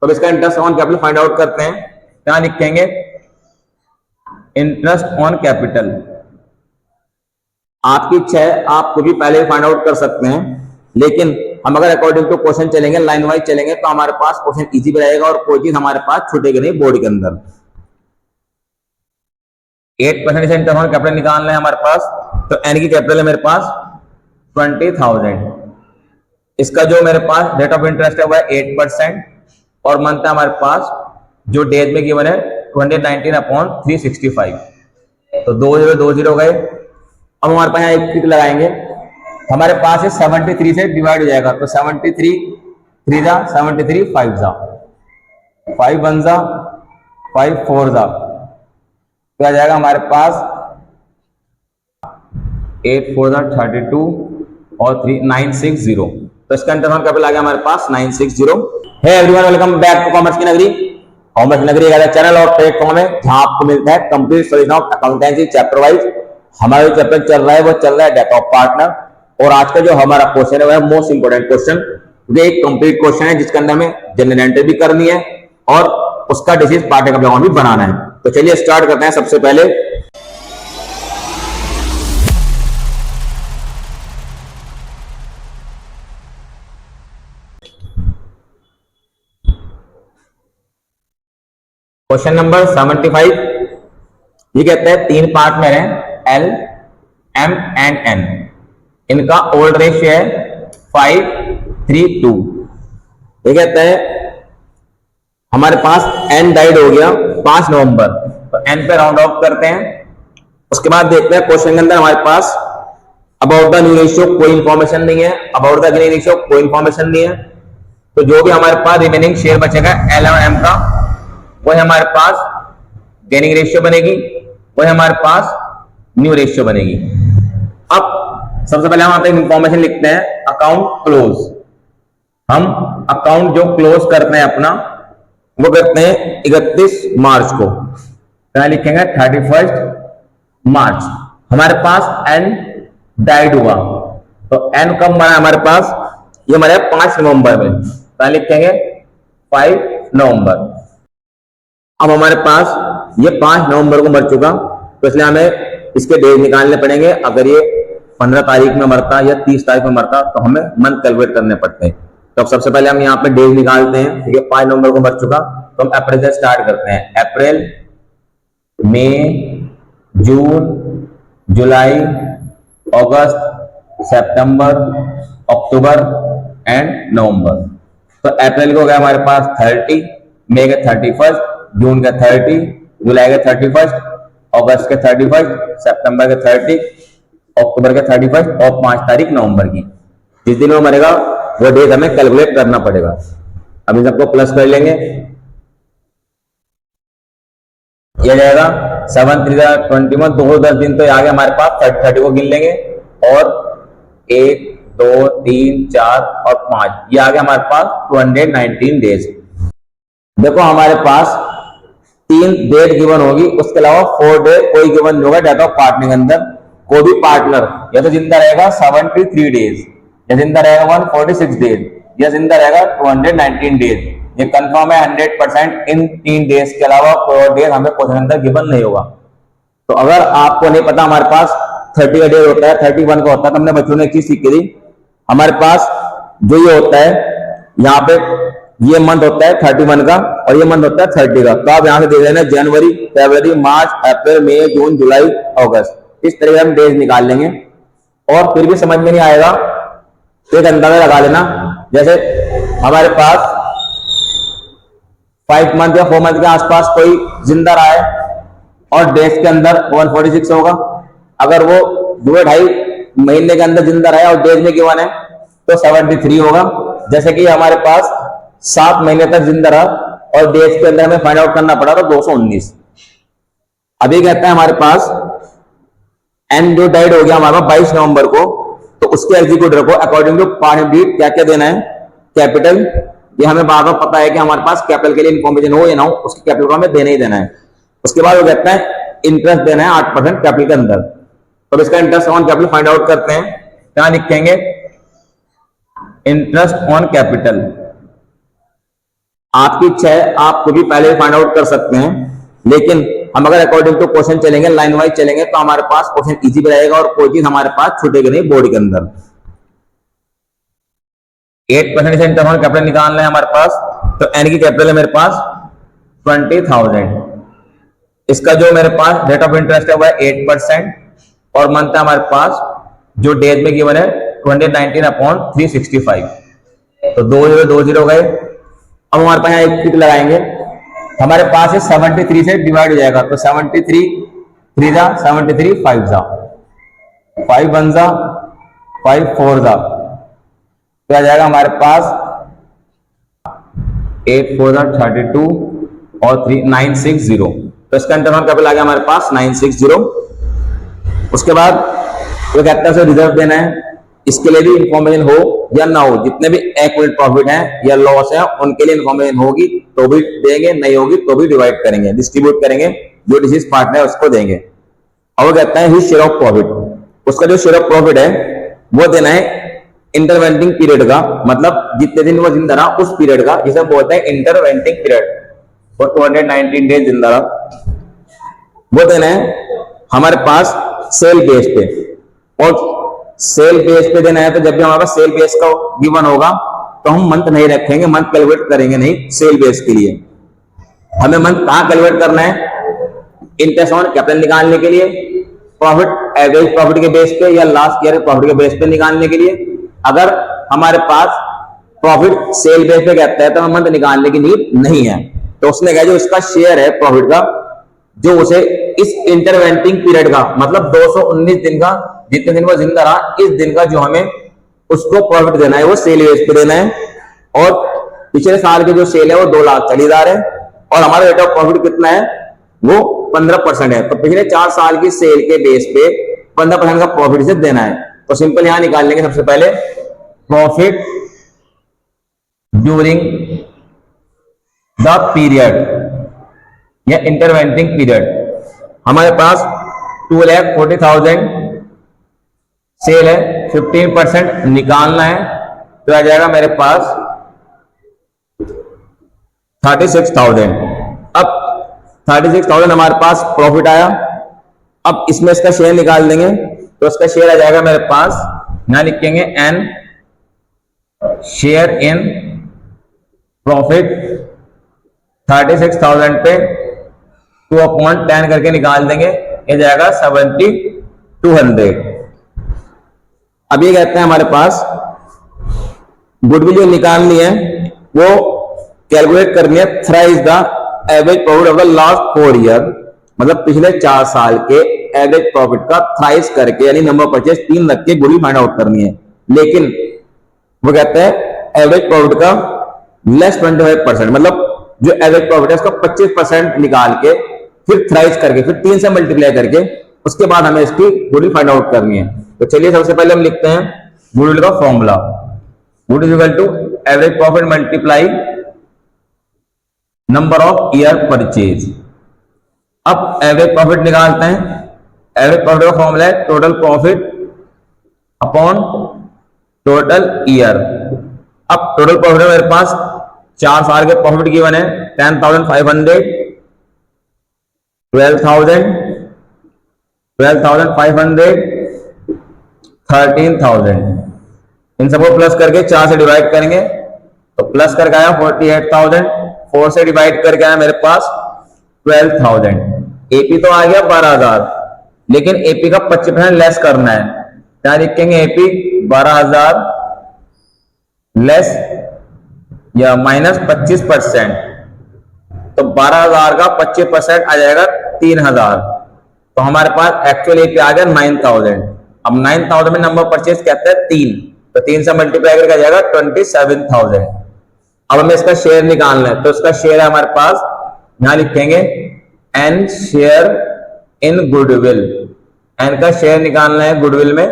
तो इसका interest on capital find out करते हैं। क्या लिखेंगे? Interest on capital. आपकी इच्छा है आप कुछ भी पहले फाइंड आउट कर सकते हैं, लेकिन हम अगर अकॉर्डिंग टू क्वेश्चन चलेंगे, लाइन वाइज चलेंगे, तो हमारे पास क्वेश्चन इजी भी रहेगा और कोई चीज हमारे पास छूटेगी नहीं बोर्ड के अंदर। 8% से इंटरेस्ट ऑन कैपिटल निकालना है हमारे पास। तो एन की कैपिटल है मेरे पास 20,000। इसका जो मेरे पास रेट ऑफ इंटरेस्ट है वह 8% और मंथ है हमारे पास जो डेज में गिवन है 2019/365। तो 2020 गए। अब हमारे पास यहाँ एक टिक लगाएंगे, हमारे पास है 73 से डिवाइड हो जाएगा। तो 73 3 जा 73 5 जा 5 1 जा 5 4 जा, तो आ जाएगा हमारे पास 8 4 जा 32 और 3 960। तो इसका इंटरनल कैपिटल आ गया हमारे पास 960। Hey everyone, welcome back to commerce की नगरी। कॉमर्स की नगरी एक चैनल और प्लेटफॉर्म है जहां आपको मिलता है complete solution of accountancy chapter wise. हमारा जो चैप्टर चल रहा है वो चल रहा है डेट ऑफ पार्टनर, और आज का जो हमारा क्वेश्चन है वह मोस्ट इंपोर्टेंट क्वेश्चन, जो एक कंप्लीट क्वेश्चन है जिसके अंदर हमें जनरल एंट्री भी करनी है और उसका डिसीज पार्ट का भी बनाना है। तो चलिए स्टार्ट करते हैं। सबसे पहले क्वेश्चन नंबर 75। ये कहते हैं 3 पार्टनर हैं एल एम एंड एन। इनका ओल्ड रेशियो है 5:3:2। ये कहते हैं हमारे पास एन डाइड हो गया 5 नवंबर, तो एन पे राउंड ऑफ करते हैं। उसके बाद देखते हैं क्वेश्चन के अंदर हमारे पास अबाउट द न्यू रेशियो कोई इंफॉर्मेशन नहीं है, अबाउट द गेनिंग रेशियो कोई इंफॉर्मेशन नहीं है। तो जो भी हमारे पास रिमेनिंग शेयर बचेगा एल और एम का, वो हमारे पास गेनिंग रेशियो बनेगी, वो हमारे पास न्यू रेशियो बनेगी। अब सबसे पहले हम यहाँ पे इंफॉर्मेशन लिखते हैं अकाउंट क्लोज। हम अकाउंट जो क्लोज करते हैं अपना वो करते हैं 31 मार्च को। क्या लिखेंगे? 31 मार्च। हमारे पास एन डाइड हुआ, तो एन कब मरा हमारे पास? ये मरा 5 नवंबर में। क्या लिखेंगे? 5 नवंबर। अब हमारे पास ये 5 नवंबर को मर चुका, तो इसलिए हमें इसके डेज निकालने पड़ेंगे। अगर ये 15 तारीख में मरता या 30 तारीख में मरता तो हमें मंथ कैलकुलेट करने पड़ते हैं। तो अब सबसे पहले हम यहाँ पे डेज निकालते हैं। ठीक है, 5 नवंबर को मर चुका, तो हम अप्रैल से स्टार्ट करते हैं। अप्रैल, मई, जून, जुलाई, अगस्त, सितंबर, अक्टूबर एंड नवंबर। तो अप्रैल को हो गया हमारे पास 30, मई का 31, जून का 30, जुलाई का 31, अगस्त का 31, सितंबर का 30, अक्टूबर का 31 और 5 तारीख नवंबर की। जिस दिन वो मरेगा वो डेट हमें कैलकुलेट करना पड़ेगा। अब इन सबको प्लस कर लेंगे, ये जाएगा 7 3 21, 210 दिन तो आ गया हमारे पास। 30 को गिन लेंगे और 1 2 3 4 और 5, ये आ गया हमारे पास 219 डेज। देखो हमारे पास 3 डेट गिवन होगी, उसके अलावा 4 डे कोई गिवन होगा डेट ऑफ पार्टनर के अंदर। कोई भी पार्टनर या तो जिंदा रहेगा 73 डेज, या जिंदा रहेगा 146 डेज, या जिंदा रहेगा 219 डेज। ये कंफर्म है 100%। इन 3 डेज के अलावा कोई और डेज हमें क्वेश्चन अंदर गिवन नहीं होगा। तो अगर आपको नहीं पता हमारे पास 30 का डेज होता है, 31 का होता है, तो हमने बच्चों ने एक चीज सीखी थी। हमारे पास जो ये होता है यहाँ पे, ये मंथ होता है 31 का और ये मंथ होता है 30 का। तो आप यहां से दे देना जनवरी, फरवरी, मार्च, अप्रैल, मई, जून, जुलाई, अगस्त। इस तरह हम डेज निकाल लेंगे। और फिर भी समझ में नहीं आएगा तो एक अंदाजा लगा लेना। जैसे हमारे पास 5 मंथ या 4 मंथ के आसपास कोई जिंदा रहा है और डेज के अंदर 146 होगा। अगर वो 2.5 महीने के अंदर जिंदा रहा और डेज में गिवन है तो 73 होगा। जैसे कि हमारे पास 7 महीने तक जिंदा रहा और डेज के अंदर हमें फाइंड आउट करना पड़ा तो 219। अभी कहता है हमारे पास एन जो डाइड हो गया हमारा 22 नवंबर को, तो उसके एग्जीक्यूटर को अकॉर्डिंग टू पार्टनर डीड क्या क्या देना है? कैपिटल। ये हमें बार बार पता है कि हमारे पास कैपिटल के लिए इंफॉर्मेशन हो या ना हो, उसके कैपिटल को हमें देना ही देना है। उसके बाद वो कहता है इंटरेस्ट देना है 8% कैपिटल के अंदर। तो इसका interest on capital find out करते हैं। क्या लिखेंगे? इंटरेस्ट ऑन कैपिटल आपकी इच्छा है, आप खुद भी पहले फाइंड आउट कर सकते हैं, लेकिन हम अगर अकॉर्डिंग टू क्वेश्चन चलेंगे, लाइन वाइज चलेंगे, तो हमारे पास क्वेश्चन इजी भी रहेगा और कोई चीज हमारे पास छूटेगी नहीं बोर्ड के अंदर। 8% से इंटरनल कैपिटल निकालना है हमारे पास, तो एन की कैपिटल है मेरे पास 20,000। इसका जो मेरे पास रेट ऑफ इंटरेस्ट है वह है 8% और मंथ है हमारे पास जो डेज में गिवन है 2019/365। तो 2020 गए। अब हमारे पास यहाँ एक टिक लगाएंगे, हमारे पास है 73 से डिवाइड हो जाएगा, तो 73 3 जा 73 5 जा 5 1 जा 5 4 जा, तो आ जाएगा हमारे पास 8 4 जा 32 और 3 960। तो इसका इंटरनल कैपिटल आ गया हमारे पास 960। उसके बाद वो कहता है रिजर्व देना है, इसके लिए भी इंफॉर्मेशन हो या ना हो, जितने भी एक्यूमुलेट प्रॉफिट है या लॉस है उनके लिए इंफॉर्मेशन होगी तो भी देंगे, नहीं होगी तो भी डिवाइड करेंगे, डिस्ट्रीब्यूट करेंगे, जो डिसीज पार्टनर है उसको देंगे। और वो कहता है हिज शेयर ऑफ प्रॉफिट, उसका जो शेयर ऑफ प्रॉफिट है वो देना है इंटरवेंटिंग पीरियड का, मतलब जितने दिन वो जिंदा रहा उस पीरियड का, जिसे बोलते हैं इंटरवेंटिंग पीरियड, और 219 डेज जिंदा रहा, वो देना है हमारे पास सेल बेस पे। और सेल बेस पे देना है, तो जब भी हमारे पास सेल बेस का गिवन होगा तो हम मंथ नहीं रखेंगे, मंथ कैलकुलेट करेंगे नहीं सेल बेस के लिए। हमें मंथ कहां कैलकुलेट करना है, इंटरेस्ट ऑन कैपिटल निकालने के लिए, प्रॉफिट एवरेज प्रॉफिट के बेस पे या लास्ट ईयर प्रॉफिट के बेस पे निकालने के लिए। अगर हमारे पास प्रॉफिट सेल बेस पे कहता है तो हमें मंथ निकालने की नीड नहीं है, तो उसने कहा जो इसका शेयर है प्रॉफिट का, जो उसे इस इंटरवेंटिंग पीरियड का, मतलब 219 दिन का, जितने दिन वो जिंदा रहा इस दिन का जो हमें उसको प्रॉफिट देना है वो सेल बेस पे देना है। और पिछले साल के जो सेल है वो 2,40,000 है और हमारा रेट ऑफ प्रॉफिट कितना है वो 15% है, तो पिछले 4 साल की सेल के बेस पे 15% का प्रॉफिट से देना है। तो सिंपल यहां निकाल लेंगे सबसे पहले प्रॉफिट ड्यूरिंग द पीरियड या इंटरवेंटिंग पीरियड। हमारे पास 2,40,000 सेल है, 15% निकालना है, तो आ जाएगा मेरे पास 36,000। अब 36,000 हमारे पास प्रॉफिट आया, अब इसमें इसका शेयर निकाल देंगे, तो इसका शेयर आ जाएगा मेरे पास, यहां लिखेंगे एन शेयर इन प्रॉफिट 36,000 पे 2/10 करके निकाल देंगे, ये जाएगा 7,200। अब ये कहते हैं हमारे पास गुडविल जो निकालनी है वो कैलकुलेट करनी है thrice the average profit of the last 4 year, मतलब पिछले 4 साल के एवरेज प्रॉफिट का थ्राइस करके, यानी नंबर परचेज 3 रख के गुडविल फाइंड आउट करनी है। लेकिन वो कहते हैं एवरेज प्रॉफिट का लेस 25%, मतलब जो एवरेज प्रॉफिट है उसका 25% निकाल के फिर थ्राइस करके फिर 3 से मल्टीप्लाई करके उसके बाद हमें इसकी गुडविल फाइंड आउट करनी है। तो चलिए सबसे पहले हम लिखते हैं गुडविल का formula, good is equal to average profit multiply number of year purchase. अब एवरेज प्रॉफिट निकालते हैं, एवरेज प्रॉफिट का फॉर्मूला है total profit upon total year. अब टोटल प्रॉफिट मेरे पास 4 साल के प्रॉफिट गिवन है 10,500, 12,000, 12,500, 13,000, इन सबको प्लस करके 4 से डिवाइड करेंगे तो प्लस करके आया 48,000, 4 से डिवाइड करके आया मेरे पास 12,000। एपी तो आ गया 12,000, लेकिन एपी का 25% लेस करना है, क्या लिखेंगे एपी 12,000 लेस या माइनस 25%, तो 12,000 का 25% आ जाएगा 3,000, तो हमारे पास एक्चुअल एपी आ गया 9,000। अब 9,000 में नंबर परचेज कहते हैं 3, तो 3 से मल्टीप्लाई करके आ जाएगा 27,000। अब हमें इसका शेयर निकालना है, तो इसका शेयर है हमारे पास, यहां लिखेंगे N share in goodwill, N का शेयर निकालना है गुडविल में,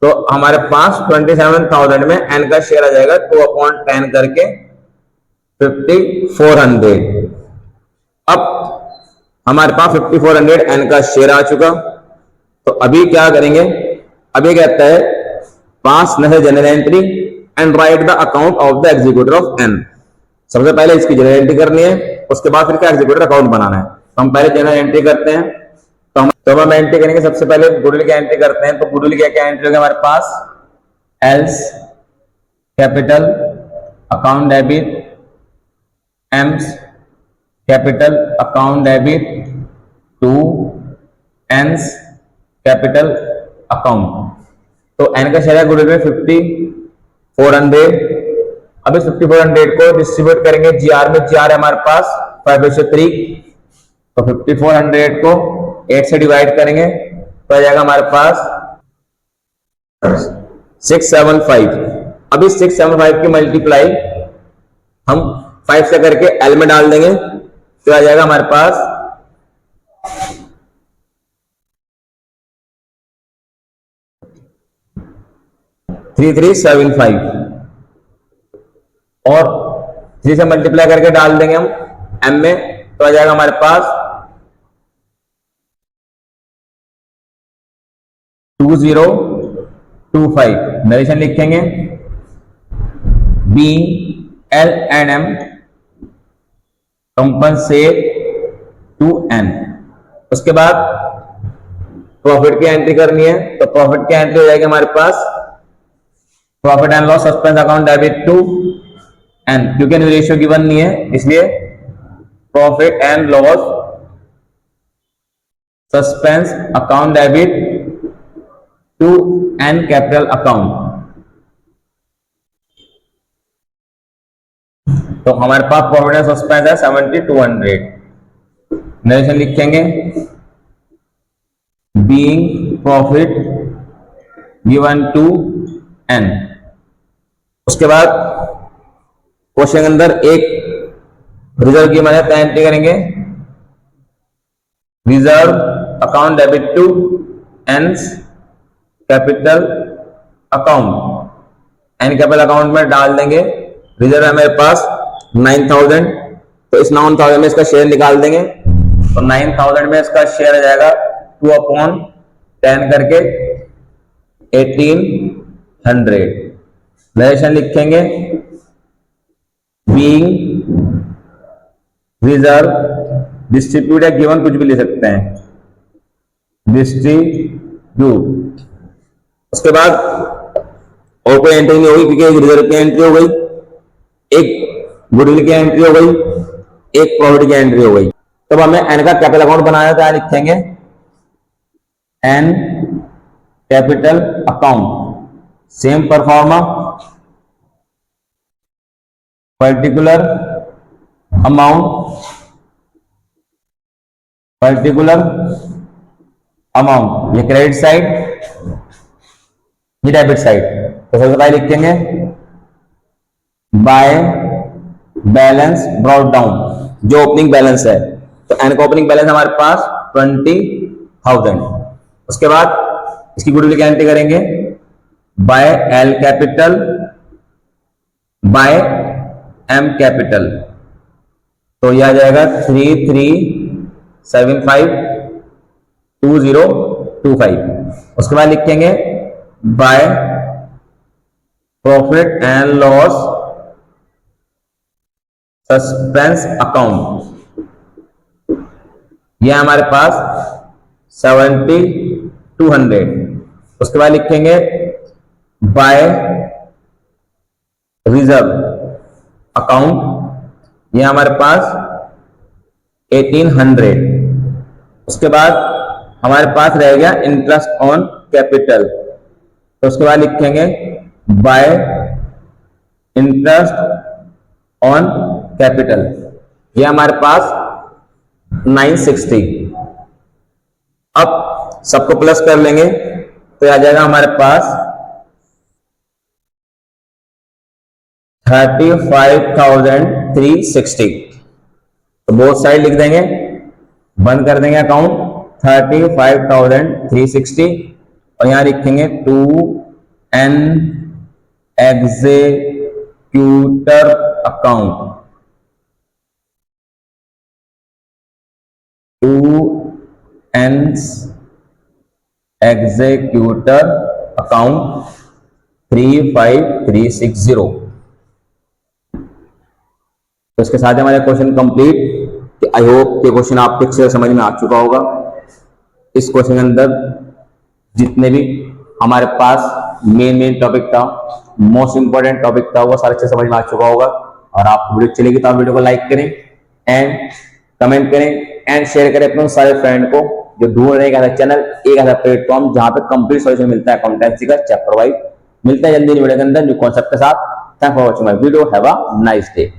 तो हमारे पास 27,000 में एन का शेयर आ जाएगा 2/10 करके 5,400। अब हमारे पास 5,400 एन का शेयर आ चुका, तो अभी क्या करेंगे, अभी कहता है pass necessary journal entry and write the account of the executive of N. सबसे पहले इसकी जनरल एंट्री करनी है, उसके बाद फिर क्या एग्जीक्यूटिव अकाउंट बनाना है। तो हम पहले जनरल एंट्री करते हैं। तो हम एंट्री करेंगे, सबसे पहले गुडविल की एंट्री करते हैं। तो गुडविल क्या क्या एंट्री होगी हमारे पास, L's capital account debit, M's capital account debit to N's capital account. तो एन का शेयर है गुडविल में 5400। अब इस 5400 को डिस्ट्रीब्यूट करेंगे जीआर में। जीआर है हमारे पास 5/3। तो 5400 को 8 से डिवाइड करेंगे तो आ जाएगा हमारे पास 675। अभी 675 की मल्टीप्लाई हम 5 से करके एल में डाल देंगे तो आ जाएगा हमारे पास 3375। और 3 से मल्टीप्लाई करके डाल देंगे हम एम में तो आ जाएगा हमारे पास 2025। नरेशन लिखेंगे B L and M compensate to N. उसके बाद प्रॉफिट की एंट्री करनी है। तो प्रॉफिट की एंट्री हो जाएगी हमारे पास profit and loss suspense account debit to N, क्योंकि रेशियो गिवन नहीं है इसलिए profit and loss suspense account debit to N capital account. तो हमारे पास प्रॉफिट एंड सस्पेंस है 7200। नरेशन लिखेंगे being profit given to N. उसके बाद क्वेश्चन के अंदर एक रिजर्व की मदद एंट्री करेंगे, reserve account debit to N's capital account. N capital account में डाल देंगे। रिजर्व है मेरे पास 9000। तो इस 9000 में इसका शेयर निकाल देंगे। तो 9000 में इसका शेयर आ जाएगा 2/10 करके 1800। नरेशन लिखेंगे बीइंग रिजर्व डिस्ट्रीब्यूट या गिवन कुछ भी ले सकते हैं, डिस्ट्रीब्यूट। उसके बाद और कोई एंट्री नहीं होगी क्योंकि एक रिजर्व की एंट्री हो गई, एक गुडविल की एंट्री हो गई, एक प्रॉफिट की एंट्री हो गई। तब हमें एन का कैपिटल अकाउंट बनाया था, लिखेंगे N capital account same proforma particular amount, ये क्रेडिट साइड, ये डेबिट साइड। तो सबसे पहले लिखेंगे बाय बैलेंस ब्रॉट डाउन, जो ओपनिंग बैलेंस है। तो एन का ओपनिंग बैलेंस हमारे पास 20,000। उसके बाद इसकी गुडविल की एंट्री करेंगे by L capital by M capital. तो यह आ जाएगा 33752025। उसके बाद लिखेंगे by profit and loss suspense account, यह हमारे पास 7200। उसके बाद लिखेंगे बाय रिजर्व अकाउंट, यह हमारे पास 1800। उसके बाद हमारे पास रह गया इंटरेस्ट ऑन कैपिटल। तो उसके बाद लिखेंगे बाय इंटरेस्ट ऑन कैपिटल, यह हमारे पास 960। अब सबको प्लस कर लेंगे तो आ जाएगा हमारे पास 35,360। तो बोथ साइड लिख देंगे, बंद कर देंगे अकाउंट 35,360 और यहां लिखेंगे to N executor account, to N's executor account 35360। तो इसके साथ हमारा क्वेश्चन कंप्लीट। आई होप ये क्वेश्चन आपको अच्छे से समझ में आ चुका होगा। इस क्वेश्चन के अंदर जितने भी हमारे पास मेन टॉपिक था, मोस्ट इंपॉर्टेंट टॉपिक था, वो सारे अच्छे समझ में आ चुका होगा। और आपको वीडियो चलेगी तो आप वीडियो को लाइक करें एंड कमेंट करें एंड शेयर करें अपने सारे फ्रेंड को जो ढूंढ रहे हैं एक चैनल, एक ऐसा प्लेटफॉर्म जहां पे कंप्लीट सॉल्यूशन मिलता है अकाउंटेंसी का चैप्टर वाइज। मिलता है जल्दी वीडियो के अंदर न्यू कॉन्सेप्ट के साथ। Thank for watching my video. Have a nice day.